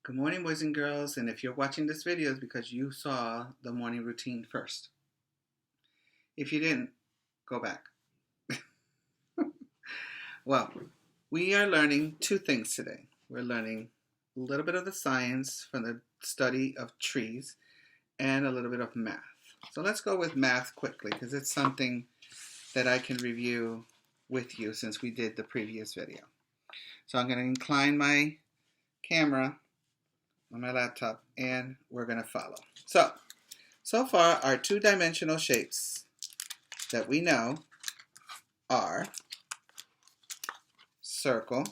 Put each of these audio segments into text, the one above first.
Good morning, boys and girls, and if you're watching this video, it's because you saw the morning routine first. If you didn't, go back. Well, we are learning two things today. We're learning a little bit of the science from the study of trees and a little bit of math. So let's go with math quickly because it's something that I can review with you since we did the previous video. So I'm going to incline my camera on my laptop and we're going to follow. So far our two-dimensional shapes that we know are circle,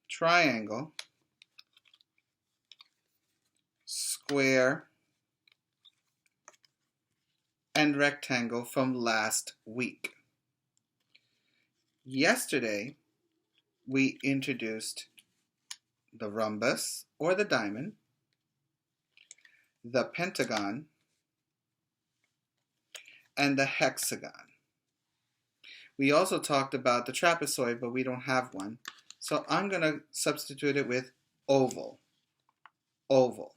triangle, square, and rectangle from last week. Yesterday we introduced the rhombus or the diamond, the pentagon, and the hexagon. We also talked about the trapezoid, but we don't have one. So I'm going to substitute it with oval. Oval.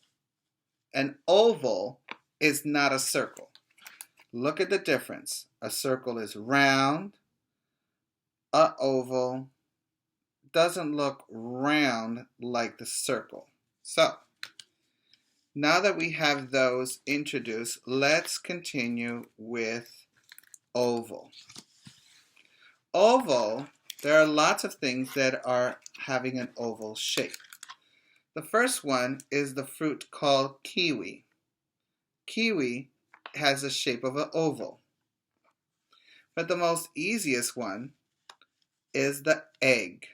An oval is not a circle. Look at the difference. A circle is round. An oval doesn't look round like the circle. So now that we have those introduced, let's continue with oval. Oval, there are lots of things that are having an oval shape. The first one is the fruit called kiwi. Kiwi has the shape of an oval. But the most easiest one is the egg.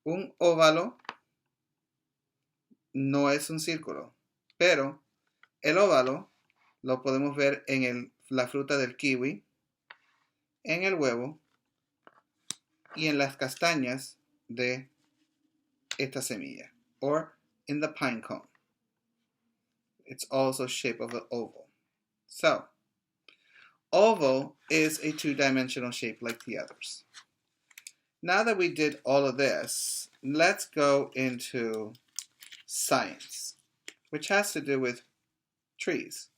Un óvalo no es un círculo, pero el óvalo lo podemos ver en la fruta del kiwi, en el huevo y en las castañas de esta semilla, or in the pine cone. It's also shape of an oval. So, oval is a two-dimensional shape like the others. Now that we did all of this, let's go into science, which has to do with trees,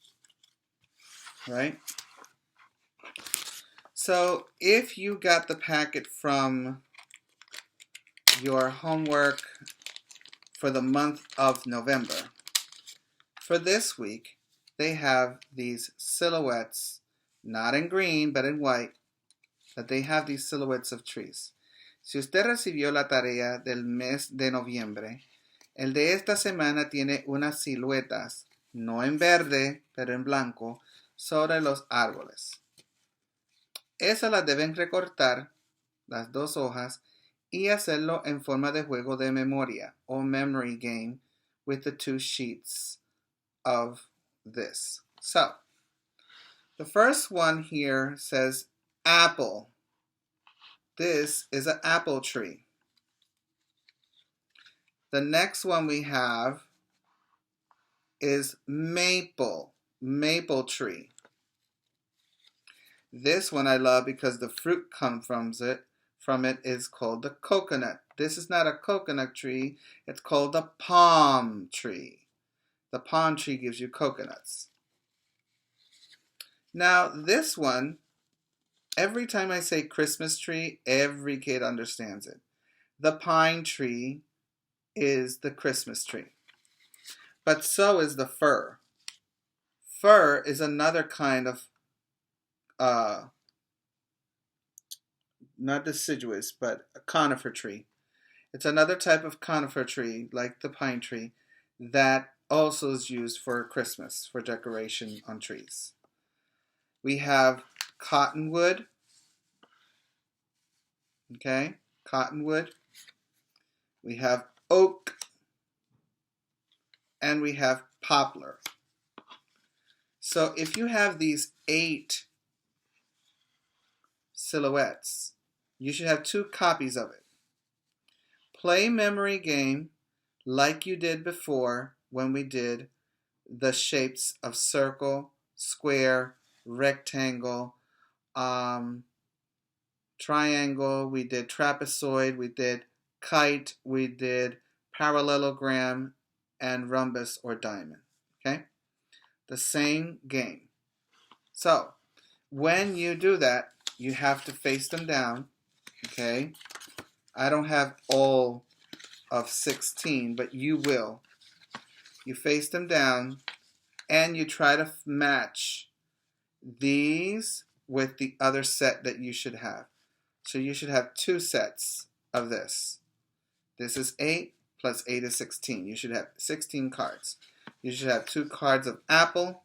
right? So if you got the packet from your homework for the month of November, for this week, they have these silhouettes, not in green, but in white, but they have these silhouettes of trees. Si usted recibió la tarea del mes de noviembre, el de esta semana tiene unas siluetas, no en verde, pero en blanco, sobre los árboles. Esas las deben recortar, las dos hojas, y hacerlo en forma de juego de memoria, o memory game, with the two sheets of this. So, the first one here says apple. This is an apple tree. The next one we have is maple, maple tree. This one I love because the fruit comes from it is called the coconut. This is not a coconut tree, it's called the palm tree. The palm tree gives you coconuts. Now this one, every time I say Christmas tree, every kid understands it. The pine tree is the Christmas tree. But so is the fir. Fir is another kind of, not deciduous, but a conifer tree. It's another type of conifer tree, like the pine tree, that also is used for Christmas, for decoration on trees. We have cottonwood. Okay, cottonwood. We have oak. And we have poplar. So if you have these 8 silhouettes, you should have 2 copies of it. Play memory game like you did before when we did the shapes of circle, square, rectangle, triangle, we did trapezoid, we did kite, we did parallelogram, and rhombus or diamond. Okay? The same game. So, when you do that, you have to face them down. Okay? I don't have all of 16, but you will. You face them down, and you try to match these with the other set that you should have. So you should have 2 sets of this. This is 8 plus 8 is 16. You should have 16 cards. You should have 2 cards of apple.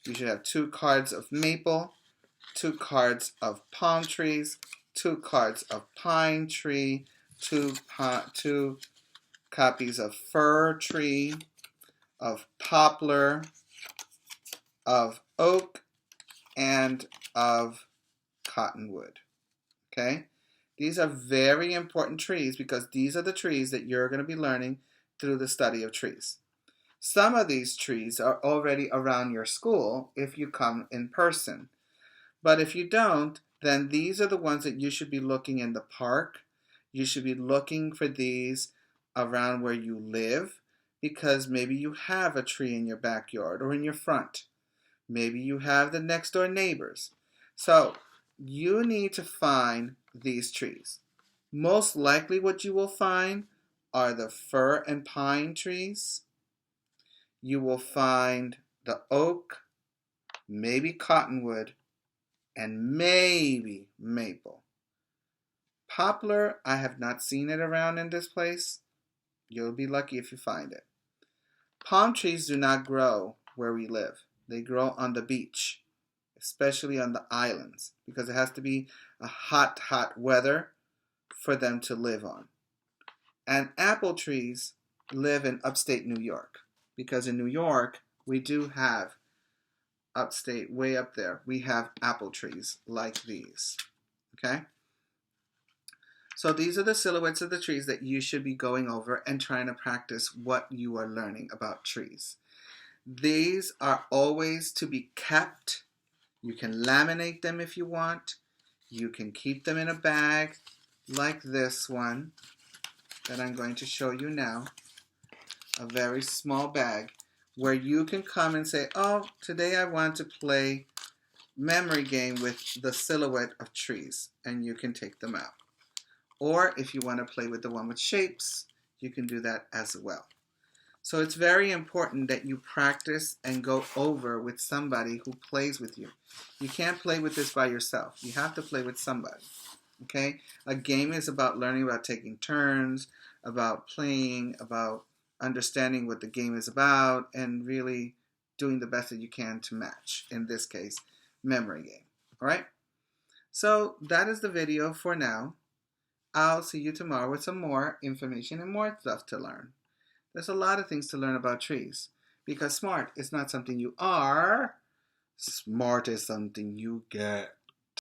You should have 2 cards of maple, 2 cards of palm trees, 2 cards of pine tree, 2 copies of fir tree, of poplar, of oak, and of cottonwood. Okay? These are very important trees because these are the trees that you're going to be learning through the study of trees. Some of these trees are already around your school if you come in person. But if you don't, then these are the ones that you should be looking in the park. You should be looking for these around where you live because maybe you have a tree in your backyard or in your front. Maybe you have the next door neighbors. So you need to find these trees. Most likely what you will find are the fir and pine trees. You will find the oak, maybe cottonwood, and maybe maple. Poplar, I have not seen it around in this place. You'll be lucky if you find it. Palm trees do not grow where we live. They grow on the beach, especially on the islands, because it has to be a hot weather for them to live on. And apple trees live in upstate New York, because in New York, we do have upstate, way up there, we have apple trees like these. Okay? So these are the silhouettes of the trees that you should be going over and trying to practice what you are learning about trees. These are always to be kept. You can laminate them if you want. You can keep them in a bag like this one that I'm going to show you now. A very small bag where you can come and say, oh, today I want to play memory game with the silhouette of trees, and you can take them out. Or if you want to play with the one with shapes, you can do that as well. So it's very important that you practice and go over with somebody who plays with you. You can't play with this by yourself. You have to play with somebody. Okay? A game is about learning, about taking turns, about playing, about understanding what the game is about, and really doing the best that you can to match. In this case, memory game. All right? So that is the video for now. I'll see you tomorrow with some more information and more stuff to learn. There's a lot of things to learn about trees because smart is not something you are. Smart is something you get.